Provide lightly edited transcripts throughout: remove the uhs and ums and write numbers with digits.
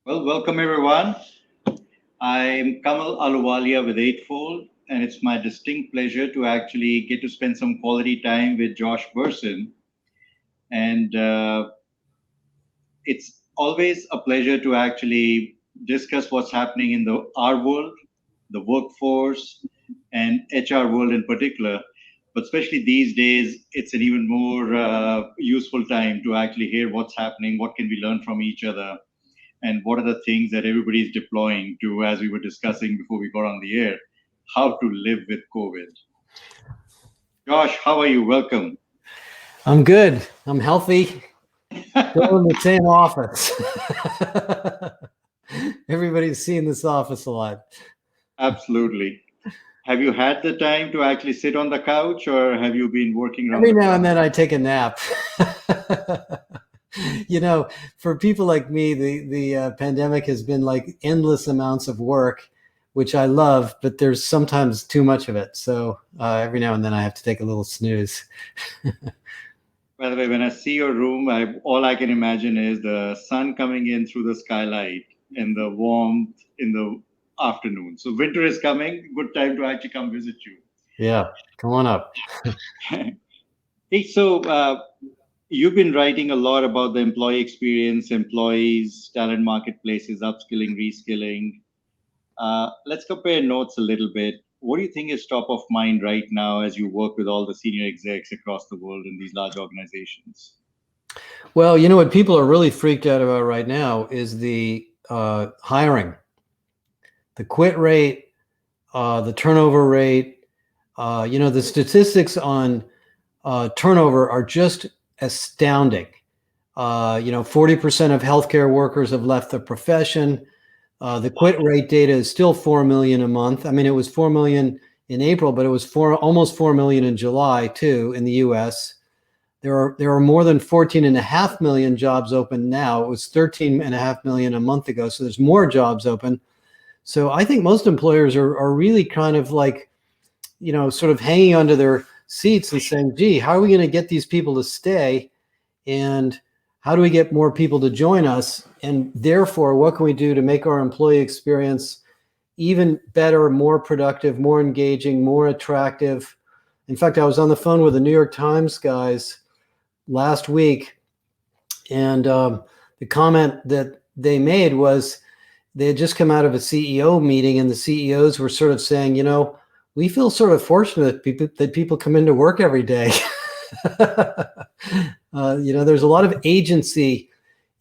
Well, welcome everyone. I'm Kamal Ahluwalia with Eightfold, and it's my distinct pleasure to actually get to spend some quality time with Josh Bersin. And it's always a pleasure to actually discuss what's happening in our world, the workforce, and HR world in particular. But especially these days, it's an even more useful time to actually hear what's happening, what can we learn from each other, and what are the things that everybody is deploying to, as we were discussing before we got on the air, how to live with COVID. Josh, how are you? Welcome. I'm good. I'm healthy. Still in the same office. Everybody's seen this office a lot. Absolutely. Have you had the time to actually sit on the couch, or have you been working around Every the now clock? and then I take a nap. For people like me, the pandemic has been like endless amounts of work, which I love, but there's sometimes too much of it. So every now and then I have to take a little snooze. By the way, when I see your room, all I can imagine is the sun coming in through the skylight and the warmth in the afternoon. So winter is coming. Good time to actually come visit you. Yeah, come on up. Hey, so you've been writing a lot about the employee experience, employees, talent marketplaces, upskilling, reskilling. Let's compare notes a little bit. What do you think is top of mind right now as you work with all the senior execs across the world in these large organizations? Well, what people are really freaked out about right now is the hiring, the quit rate, the turnover rate. The statistics on turnover are just astounding. 40% of healthcare workers have left the profession. The quit rate data is still 4 million a month. I mean, it was 4 million in April, but it was almost 4 million in July too in the US. There are more than 14.5 million jobs open now. It was 13.5 million a month ago. So there's more jobs open. So I think most employers are really kind of like, sort of hanging onto their seats and saying, gee, how are we going to get these people to stay? And how do we get more people to join us? And therefore, what can we do to make our employee experience even better, more productive, more engaging, more attractive? In fact, I was on the phone with the New York Times guys last week, and the comment that they made was they had just come out of a CEO meeting, and the CEOs were sort of saying, we feel sort of fortunate that people come into work every day. There's a lot of agency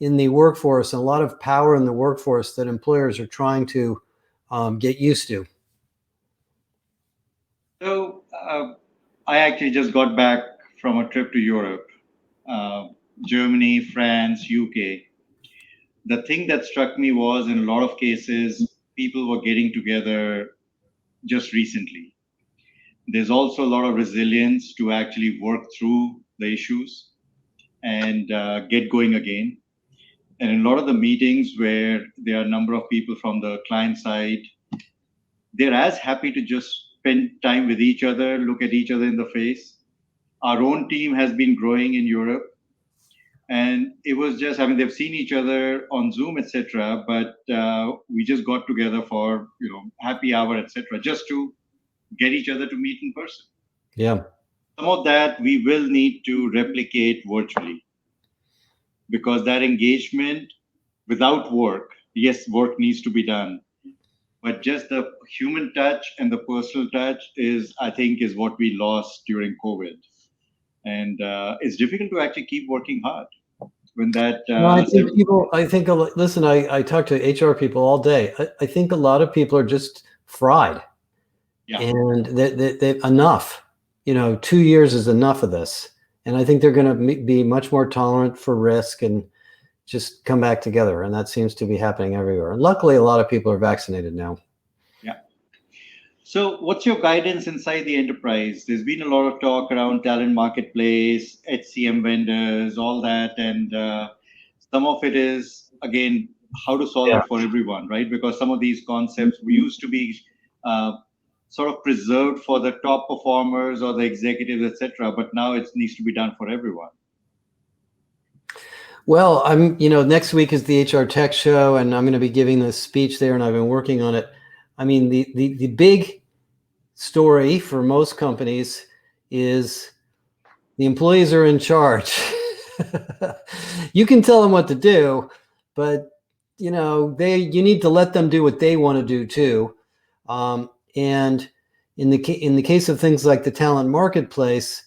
in the workforce and a lot of power in the workforce that employers are trying to get used to. So, I actually just got back from a trip to Europe, uh, Germany, France, UK. The thing that struck me was in a lot of cases, people were getting together just recently. There's also a lot of resilience to actually work through the issues and get going again. And in a lot of the meetings where there are a number of people from the client side, they're as happy to just spend time with each other, look at each other in the face. Our own team has been growing in Europe, and it was just, I mean, they've seen each other on Zoom, etc. But we just got together for happy hour, etc., just to get each other to meet in person. Yeah. Some of that we will need to replicate virtually because that engagement without work, yes, work needs to be done, but just the human touch and the personal touch is, I think, is what we lost during COVID. And it's difficult to actually keep working hard when that No, I think, listen, I talk to HR people all day. I think a lot of people are just fried, yeah. and they enough. 2 years is enough of this. And I think they're going to be much more tolerant for risk and just come back together. And that seems to be happening everywhere. And luckily, a lot of people are vaccinated now. Yeah. So, what's your guidance inside the enterprise? There's been a lot of talk around talent marketplace, HCM vendors, all that, and some of it is again how to solve Yeah. it for everyone, right? Because some of these concepts used to be uh, sort of preserved for the top performers or the executives, etc. But now it needs to be done for everyone. Well, next week is the HR Tech Show, and I'm going to be giving this speech there, and I've been working on it. I mean, the big story for most companies is the employees are in charge. You can tell them what to do, but you need to let them do what they want to do too. And in the case of things like the talent marketplace,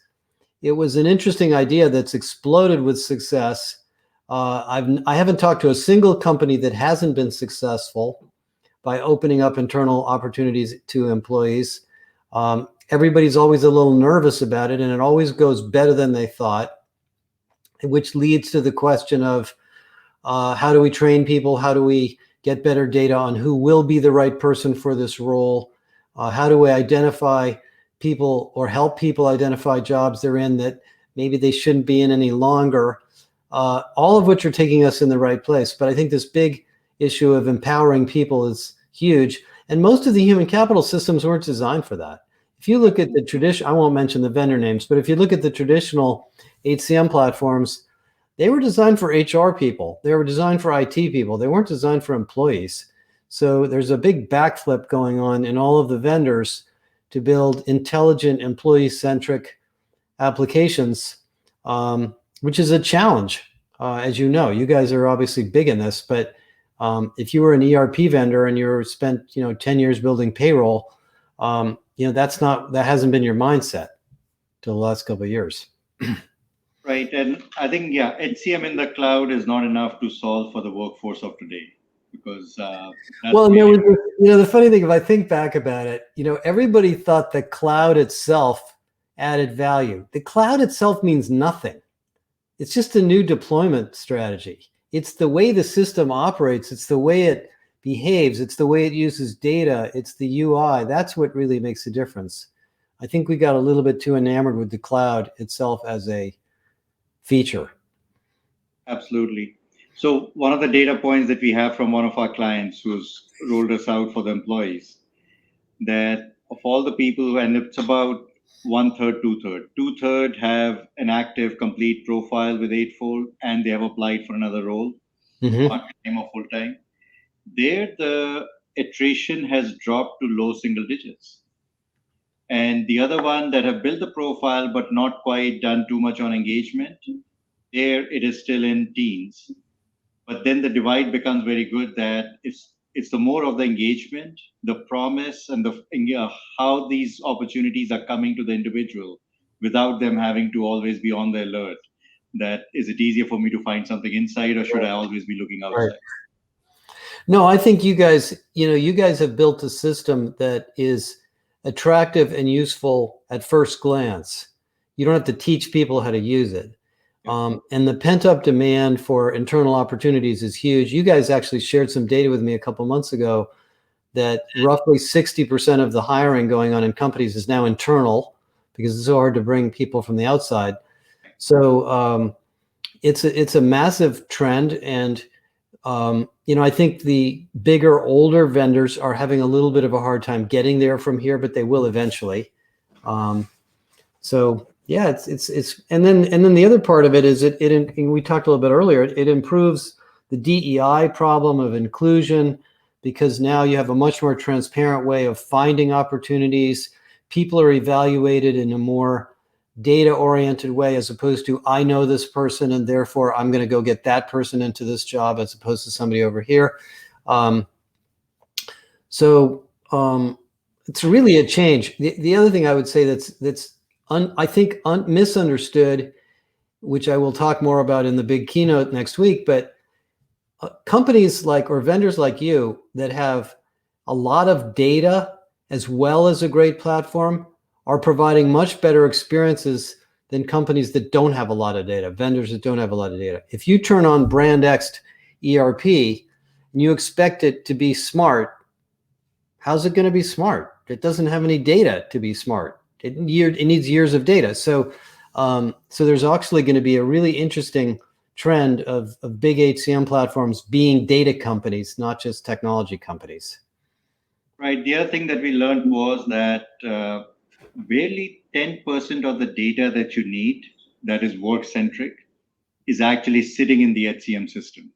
it was an interesting idea that's exploded with success. I haven't talked to a single company that hasn't been successful by opening up internal opportunities to employees. Everybody's always a little nervous about it, and it always goes better than they thought, which leads to the question of how do we train people? How do we get better data on who will be the right person for this role? How do we identify people or help people identify jobs they're in that maybe they shouldn't be in any longer? All of which are taking us in the right place. But I think this big issue of empowering people is huge. And most of the human capital systems weren't designed for that. If you look at the tradition, I won't mention the vendor names, but if you look at the traditional HCM platforms, they were designed for HR people. They were designed for IT people. They weren't designed for employees. So there's a big backflip going on in all of the vendors to build intelligent, employee-centric applications, which is a challenge. As you know, you guys are obviously big in this, but if you were an ERP vendor and you spent 10 years building payroll, that hasn't been your mindset till the last couple of years. Right. And I think, yeah, HCM in the cloud is not enough to solve for the workforce of today because well, the funny thing, if I think back about it, everybody thought the cloud itself added value. The cloud itself means nothing. It's just a new deployment strategy. It's the way the system operates. It's the way it behaves. It's the way it uses data. It's the UI. That's what really makes a difference. I think we got a little bit too enamored with the cloud itself as a feature. Absolutely. So one of the data points that we have from one of our clients who's rolled us out for the employees, that of all the people, and it's about 1/3, 2/3. 2/3 have an active, complete profile with Eightfold, and they have applied for another role, part-time or full-time. There, the attrition has dropped to low single digits. And the other one that have built the profile but not quite done too much on engagement, there it is still in teens. But then the divide becomes very good that it's the more of the engagement, the promise, and how these opportunities are coming to the individual without them having to always be on the alert. That is it easier for me to find something inside, or should I always be looking outside? Right. No, I think you guys have built a system that is attractive and useful at first glance. You don't have to teach people how to use it. And the pent-up demand for internal opportunities is huge. You guys actually shared some data with me a couple months ago that roughly 60% of the hiring going on in companies is now internal because it's so hard to bring people from the outside. So it's a massive trend. And I think the bigger, older vendors are having a little bit of a hard time getting there from here, but they will eventually. So yeah, it's and then the other part of it is we talked a little bit earlier. It improves the DEI problem of inclusion because now you have a much more transparent way of finding opportunities. People are evaluated in a more data-oriented way as opposed to I know this person and therefore I'm going to go get that person into this job as opposed to somebody over here. So it's really a change. The other thing I would say that's I think misunderstood, which I will talk more about in the big keynote next week, but companies or vendors like you that have a lot of data as well as a great platform are providing much better experiences than companies that don't have a lot of data, vendors that don't have a lot of data. If you turn on Brand X ERP and you expect it to be smart, how's it going to be smart? It doesn't have any data to be smart. It needs years of data. So there's actually going to be a really interesting trend of big HCM platforms being data companies, not just technology companies. Right. The other thing that we learned was that barely 10% of the data that you need that is work-centric is actually sitting in the HCM system,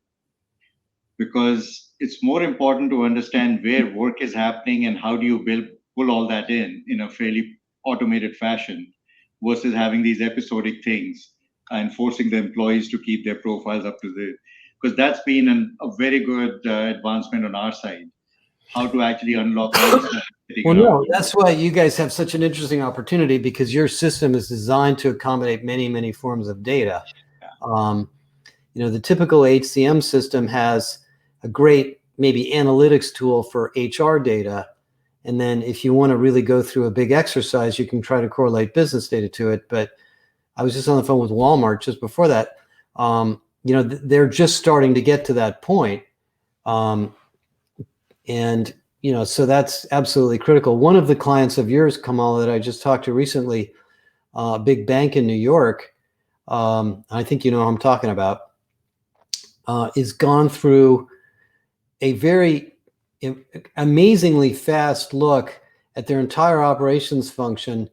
because it's more important to understand where work is happening and how do you pull all that in a fairly automated fashion versus having these episodic things and forcing the employees to keep their profiles up to date. Because that's been a very good advancement on our side, how to actually unlock all the stuff sitting Well, around. no, that's why you guys have such an interesting opportunity, because your system is designed to accommodate many, many forms of data. Um, the typical HCM system has a great maybe analytics tool for HR data. And then if you want to really go through a big exercise, you can try to correlate business data to it. But I was just on the phone with Walmart just before that. They're just starting to get to that point. So that's absolutely critical. One of the clients of yours, Kamal, that I just talked to recently, a big bank in New York, I think you know who I'm talking about, is gone through a very amazingly fast look at their entire operations function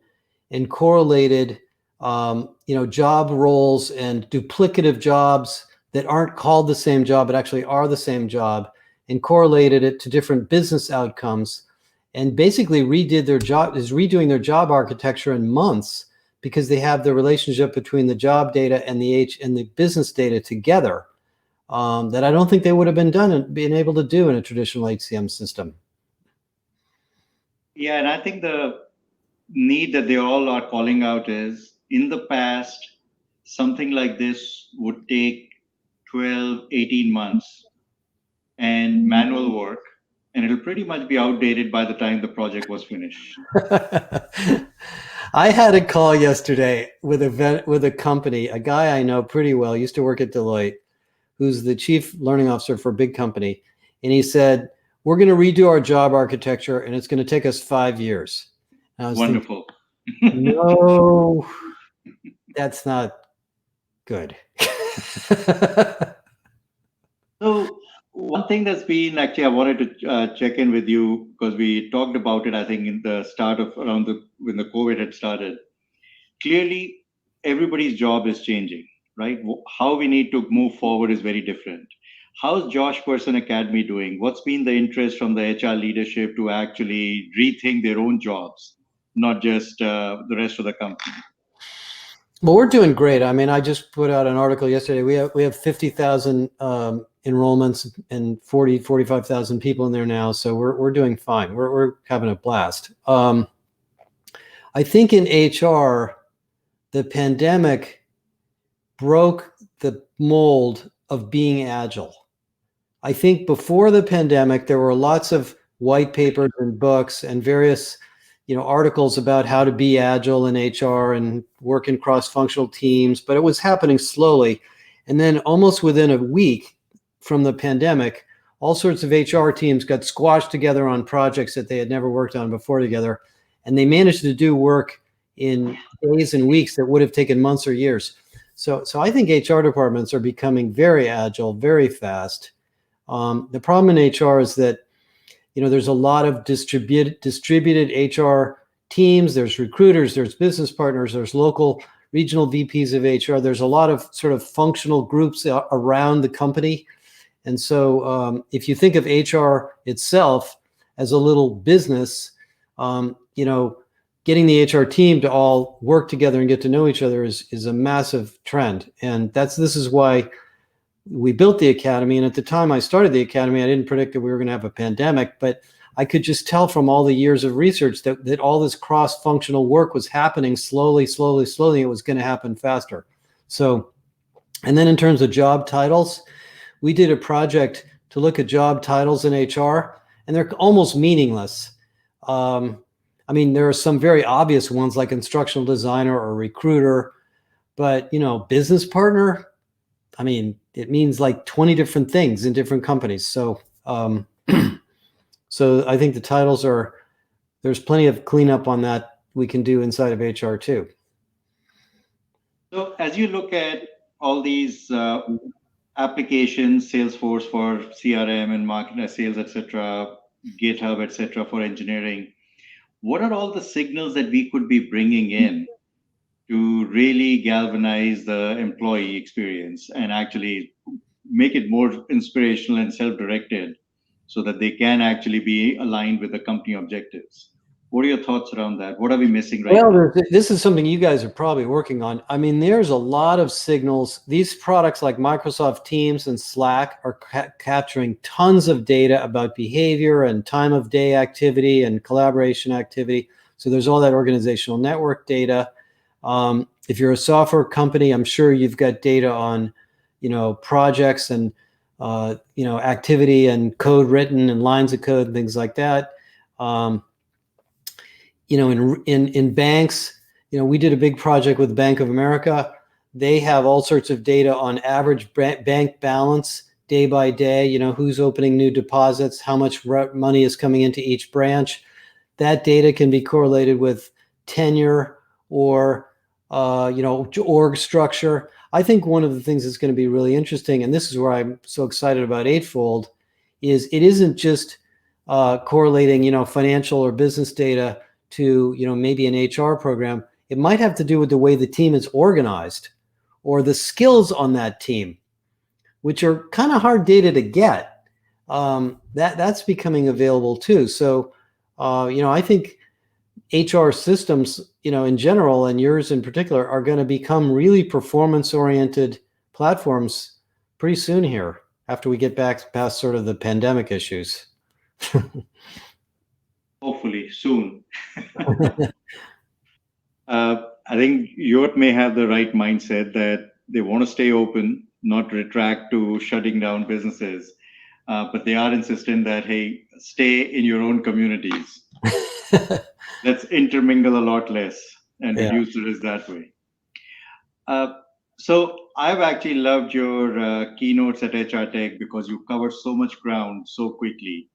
and correlated, job roles and duplicative jobs that aren't called the same job but actually are the same job, and correlated it to different business outcomes, and basically redoing their job architecture in months, because they have the relationship between the job data and the business data together, that I don't think they would have been able to do in a traditional HCM system. Yeah, and I think the need that they all are calling out is, in the past, something like this would take 12, 18 months and manual work, and it'll pretty much be outdated by the time the project was finished. I had a call yesterday with a company, a guy I know pretty well, used to work at Deloitte, who's the chief learning officer for a big company. And he said, we're going to redo our job architecture and it's going to take us 5 years. And I was Wonderful. thinking, no, that's not good. So one thing that's been, actually, I wanted to check in with you, because we talked about it, I think, in the start of when the COVID had started. Clearly, everybody's job is changing, right? How we need to move forward is very different. How's Josh Bersin Academy doing? What's been the interest from the HR leadership to actually rethink their own jobs, not just the rest of the company? Well, we're doing great. I mean, I just put out an article yesterday. We have 50,000 enrollments and 45,000 people in there now. So we're doing fine. We're having a blast. I think in HR, the pandemic broke the mold of being agile. I think before the pandemic, there were lots of white papers and books and various, articles about how to be agile in HR and work in cross-functional teams, but it was happening slowly. And then almost within a week from the pandemic, all sorts of HR teams got squashed together on projects that they had never worked on before together. And they managed to do work in days and weeks that would have taken months or years. So I think HR departments are becoming very agile, very fast. The problem in HR is that, there's a lot of distributed HR teams. There's recruiters, there's business partners, there's local regional VPs of HR. There's a lot of sort of functional groups around the company. And so if you think of HR itself as a little business, getting the HR team to all work together and get to know each other is a massive trend. And this is why we built the academy. And at the time I started the academy, I didn't predict that we were going to have a pandemic, but I could just tell from all the years of research that all this cross-functional work was happening slowly. It was going to happen faster. So, and then in terms of job titles, we did a project to look at job titles in HR, and they're almost meaningless. There are some very obvious ones like instructional designer or recruiter, but business partner, it means like 20 different things in different companies. So, so I think the titles there's plenty of cleanup on that we can do inside of HR too. So as you look at all these applications, Salesforce for CRM and marketing, sales, etc., GitHub, etc., for engineering, what are all the signals that we could be bringing in to really galvanize the employee experience and actually make it more inspirational and self-directed so that they can actually be aligned with the company objectives. What are your thoughts around that? What are we missing right Well, now? this is something you guys are probably working on. I mean, there's a lot of signals. These products like Microsoft Teams and Slack are capturing tons of data about behavior and time of day activity and collaboration activity. So there's all that organizational network data. If you're a software company, I'm sure you've got data on, projects and, activity and code written and lines of code and things like that. In banks, we did a big project with Bank of America. They have all sorts of data on average bank balance day by day, who's opening new deposits, how much money is coming into each branch. That data can be correlated with tenure or, org structure. I think one of the things that's going to be really interesting, and this is where I'm so excited about Eightfold, is it isn't just correlating, financial or business data to, maybe an HR program. It might have to do with the way the team is organized or the skills on that team, which are kind of hard data to get. That's becoming available too. So, I think HR systems, in general, and yours in particular, are going to become really performance-oriented platforms pretty soon here after we get back past sort of the pandemic issues. Hopefully soon. I think Europe may have the right mindset that they want to stay open, not retract to shutting down businesses, but they are insistent that, hey, stay in your own communities. Let's intermingle a lot less and Yeah. reduce the risk that way. So I've actually loved your keynotes at HR Tech because you cover so much ground so quickly.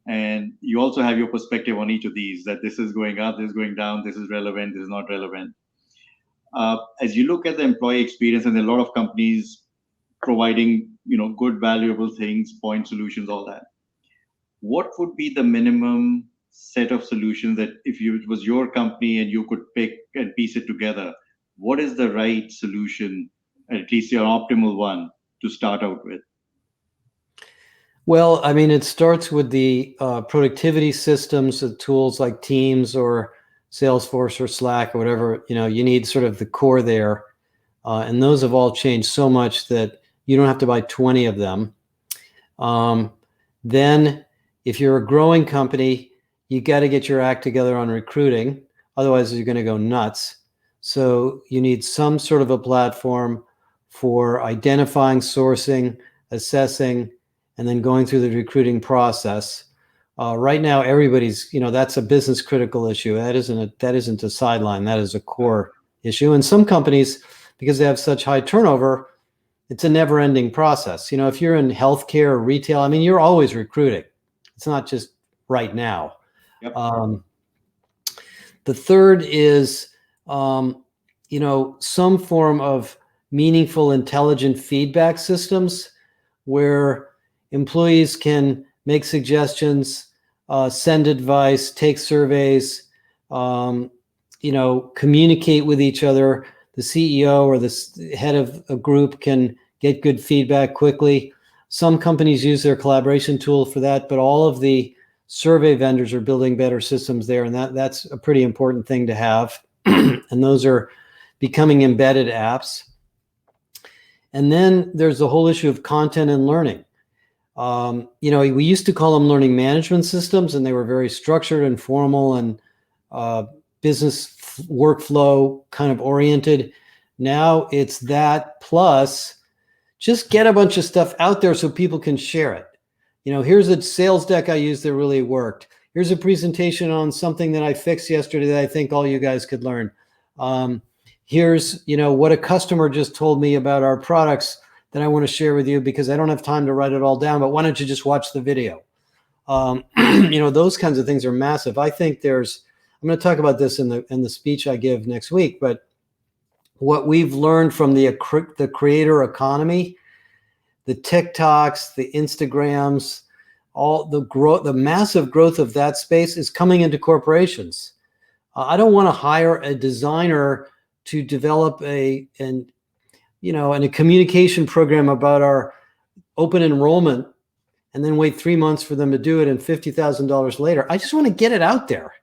And you also have your perspective on each of these, that this is going up, this is going down, this is relevant, this is not relevant. As you look at the employee experience, and there are a lot of companies providing, good, valuable things, point solutions, all that. What would be the minimum set of solutions that if it was your company and you could pick and piece it together, what is the right solution, at least your optimal one, to start out with? Well, I mean, it starts with the productivity systems, the tools like Teams or Salesforce or Slack or whatever. You need sort of the core there. And those have all changed so much that you don't have to buy 20 of them. Then if you're a growing company, you got to get your act together on recruiting. Otherwise, you're going to go nuts. So you need some sort of a platform for identifying, sourcing, assessing, and then going through the recruiting process. Right now, everybody's, that's a business critical issue. That isn't a sideline. That is a core issue. And some companies, because they have such high turnover, it's a never ending process. If you're in healthcare or retail, I mean, you're always recruiting. It's not just right now. Yep. The third is, some form of meaningful, intelligent feedback systems where employees can make suggestions, send advice, take surveys, communicate with each other. The CEO or the head of a group can get good feedback quickly. Some companies use their collaboration tool for that, but all of the survey vendors are building better systems there, and that's a pretty important thing to have. And those are becoming embedded apps. And then there's the whole issue of content and learning. We used to call them learning management systems, and they were very structured and formal and business workflow kind of oriented. Now it's that plus just get a bunch of stuff out there so people can share it. Here's a sales deck I used that really worked. Here's a presentation on something that I fixed yesterday that I think all you guys could learn. Here's, what a customer just told me about our products that I want to share with you because I don't have time to write it all down, but why don't you just watch the video? Those kinds of things are massive. I think I'm going to talk about this in the speech I give next week, but what we've learned from the creator economy, the TikToks, the Instagrams, all the massive growth of that space is coming into corporations. I don't want to hire a designer to develop a communication program about our open enrollment and then wait 3 months for them to do it and $50,000 later. I just want to get it out there.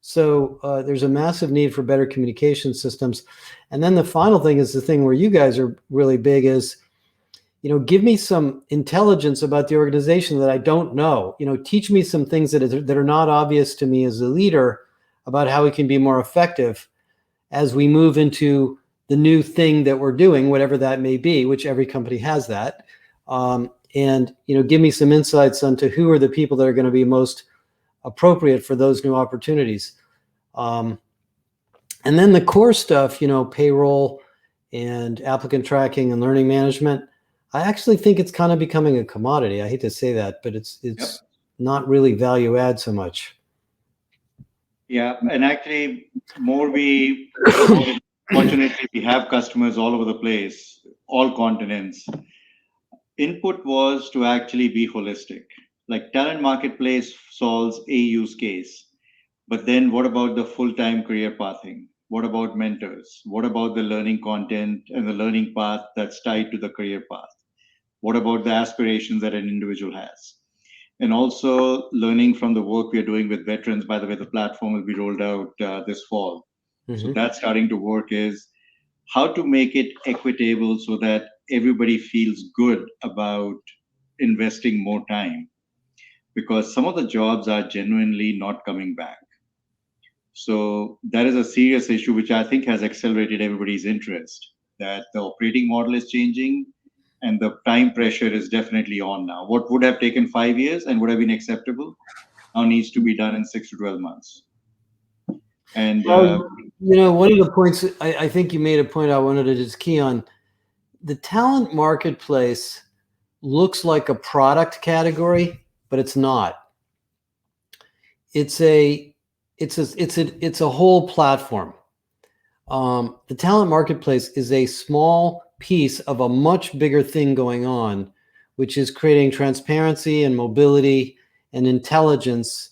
So there's a massive need for better communication systems. And then the final thing is the thing where you guys are really big is, give me some intelligence about the organization that I don't know. Teach me some things that are not obvious to me as a leader about how we can be more effective as we move into the new thing that we're doing, whatever that may be, which every company has that. And give me some insights onto who are the people that are going to be most appropriate for those new opportunities. And then the core stuff, payroll and applicant tracking and learning management, I actually think it's kind of becoming a commodity. I hate to say that, but it's not really value add so much. Yeah, and actually, fortunately, we have customers all over the place, all continents. Input was to actually be holistic. Like Talent Marketplace solves a use case, but then what about the full-time career pathing? What about mentors? What about the learning content and the learning path that's tied to the career path? What about the aspirations that an individual has? And also learning from the work we are doing with veterans. By the way, the platform will be rolled out this fall. Mm-hmm. So that's starting to work is how to make it equitable so that everybody feels good about investing more time, because some of the jobs are genuinely not coming back. So that is a serious issue, which I think has accelerated everybody's interest, that the operating model is changing and the time pressure is definitely on now. What would have taken 5 years and would have been acceptable now needs to be done in 6 to 12 months. And one of the points, I think you made a point I wanted to just key on. The talent marketplace looks like a product category, but it's not. It's a whole platform. The talent marketplace is a small piece of a much bigger thing going on, which is creating transparency and mobility and intelligence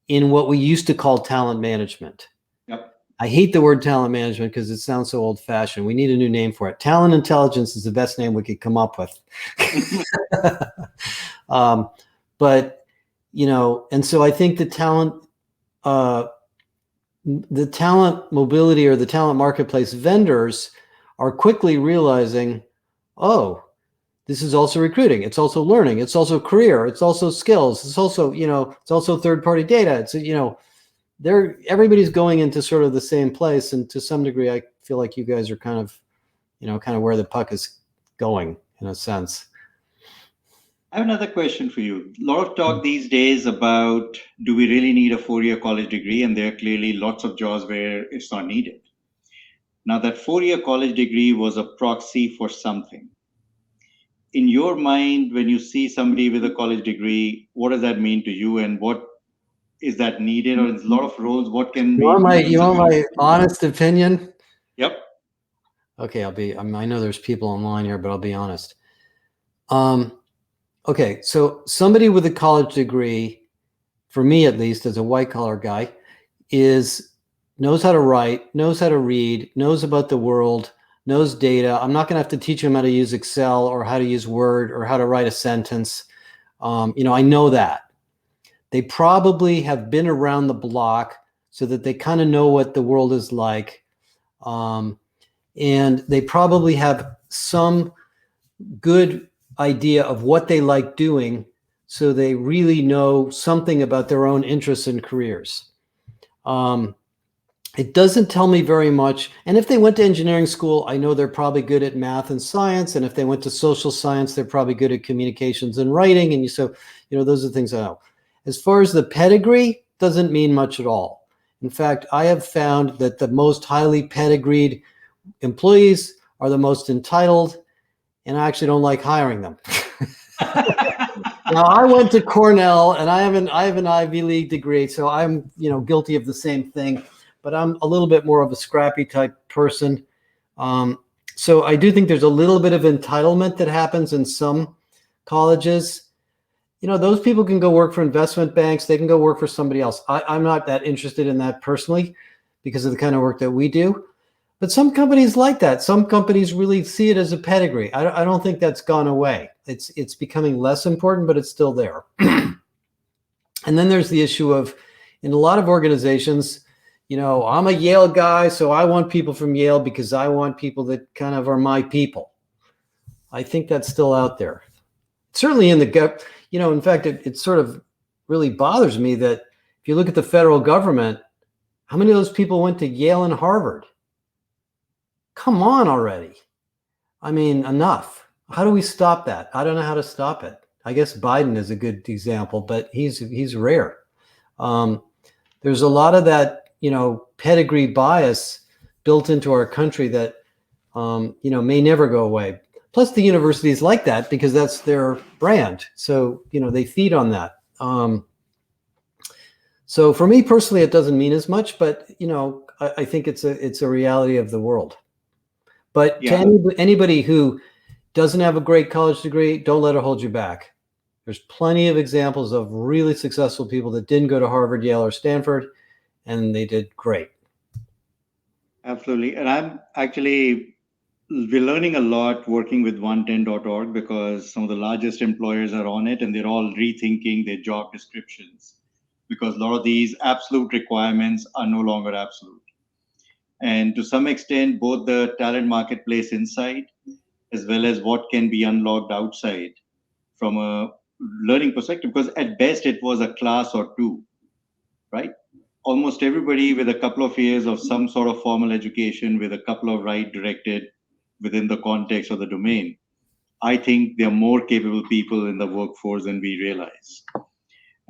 in what we used to call talent management. Yep. I hate the word talent management because it sounds so old-fashioned. We need a new name for it. Talent intelligence is the best name we could come up with. But, and so I think the talent mobility or the talent marketplace vendors are quickly realizing, oh, this is also recruiting. It's also learning. It's also career. It's also skills. It's also, it's also third-party data. It's, everybody's going into sort of the same place. And to some degree, I feel like you guys are kind of where the puck is going in a sense. I have another question for you. A lot of talk these days about, do we really need a 4-year college degree? And there are clearly lots of jobs where it's not needed. Now, that 4-year college degree was a proxy for something. In your mind, when you see somebody with a college degree, what does that mean to you? And what is that needed? Or in a lot of roles, what can be... You want my honest opinion? Yep. Okay, I know there's people online here, but I'll be honest. Okay, so somebody with a college degree, for me at least, as a white-collar guy, knows how to write, knows how to read, knows about the world, knows data. I'm not going to have to teach them how to use Excel or how to use Word or how to write a sentence. I know that. They probably have been around the block so that they kind of know what the world is like. And they probably have some good idea of what they like doing, so they really know something about their own interests and careers. It doesn't tell me very much. And if they went to engineering school, I know they're probably good at math and science. And if they went to social science, they're probably good at communications and writing. And those are things I know. As far as the pedigree, doesn't mean much at all. In fact, I have found that the most highly pedigreed employees are the most entitled, and I actually don't like hiring them. Now, I went to Cornell, and I have an Ivy League degree, so I'm guilty of the same thing. But I'm a little bit more of a scrappy type person. So I do think there's a little bit of entitlement that happens in some colleges. Those people can go work for investment banks. They can go work for somebody else. I'm not that interested in that personally because of the kind of work that we do. But some companies like that. Some companies really see it as a pedigree. I don't think that's gone away. It's becoming less important, but it's still there. And then there's the issue of, in a lot of organizations, I'm a Yale guy, so I want people from Yale because I want people that kind of are my people. I think that's still out there. Certainly in the, in fact, it sort of really bothers me that if you look at the federal government, how many of those people went to Yale and Harvard? Come on already. I mean, enough. How do we stop that? I don't know how to stop it. I guess Biden is a good example, but he's rare. There's a lot of that, pedigree bias built into our country that, may never go away. Plus the universities like that because that's their brand. So, they feed on that. So for me personally, it doesn't mean as much, but, I think it's a reality of the world. But Yeah. to anybody who doesn't have a great college degree, don't let it hold you back. There's plenty of examples of really successful people that didn't go to Harvard, Yale, or Stanford, and they did great. Absolutely. And we're learning a lot working with 110.org because some of the largest employers are on it and they're all rethinking their job descriptions because a lot of these absolute requirements are no longer absolute. And to some extent, both the talent marketplace inside as well as what can be unlocked outside from a learning perspective, because at best it was a class or two, right? Almost everybody with a couple of years of some sort of formal education with a couple of right directed within the context of the domain. I think there are more capable people in the workforce than we realize.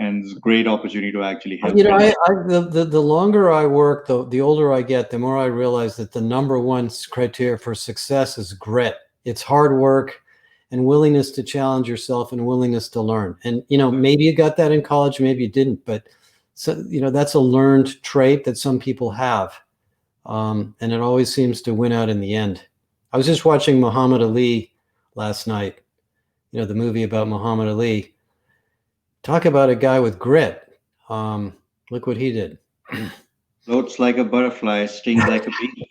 And it's a great opportunity to actually help them. The longer I work, the older I get, the more I realize that the number one criteria for success is grit. It's hard work and willingness to challenge yourself and willingness to learn. And, maybe you got that in college, maybe you didn't, but so, that's a learned trait that some people have. And it always seems to win out in the end. I was just watching Muhammad Ali last night, the movie about Muhammad Ali. Talk about a guy with grit. Look what he did. Floats like a butterfly, stings like a bee.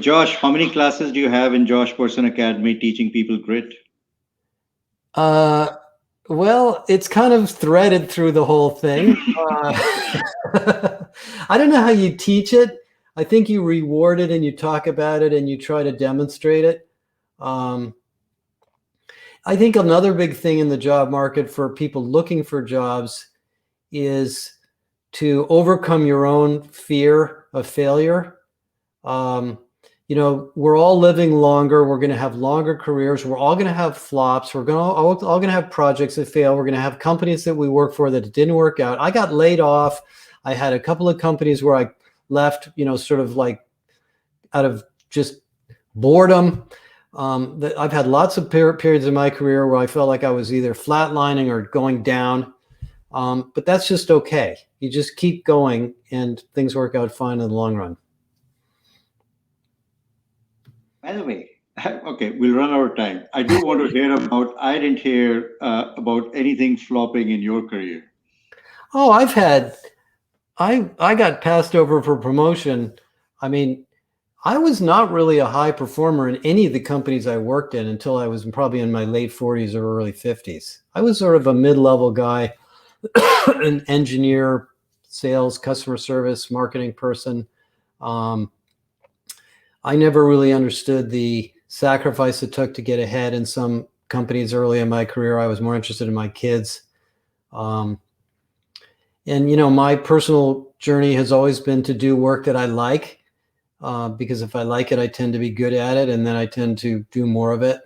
Josh, how many classes do you have in Josh Bersin Academy teaching people grit? Well, it's kind of threaded through the whole thing. I don't know how you teach it. I think you reward it and you talk about it and you try to demonstrate it. I think another big thing in the job market for people looking for jobs is to overcome your own fear of failure. We're all living longer. We're going to have longer careers. We're all going to have flops. We're all going to have projects that fail. We're going to have companies that we work for that didn't work out. I got laid off. I had a couple of companies where I left, sort of like out of just boredom. I've had lots of periods in my career where I felt like I was either flatlining or going down. But that's just okay. You just keep going and things work out fine in the long run. By the way, okay, we'll run out of time. I do want to hear I didn't hear about anything flopping in your career. Oh, I got passed over for promotion. I mean, I was not really a high performer in any of the companies I worked in until I was probably in my late 40s or early 50s. I was sort of a mid-level guy, an engineer, sales, customer service, marketing person. I never really understood the sacrifice it took to get ahead in some companies early in my career. I was more interested in my kids. And, my personal journey has always been to do work that I like. Because if I like it, I tend to be good at it, and then I tend to do more of it.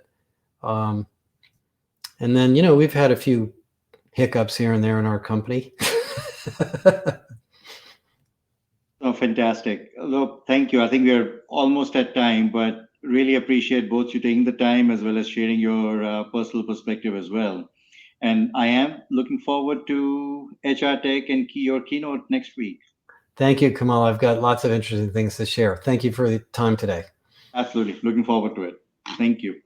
And then, we've had a few hiccups here and there in our company. Oh, fantastic. Look, thank you. I think we're almost at time, but really appreciate both you taking the time as well as sharing your personal perspective as well. And I am looking forward to HR Tech and your keynote next week. Thank you, Kamal. I've got lots of interesting things to share. Thank you for the time today. Absolutely. Looking forward to it. Thank you.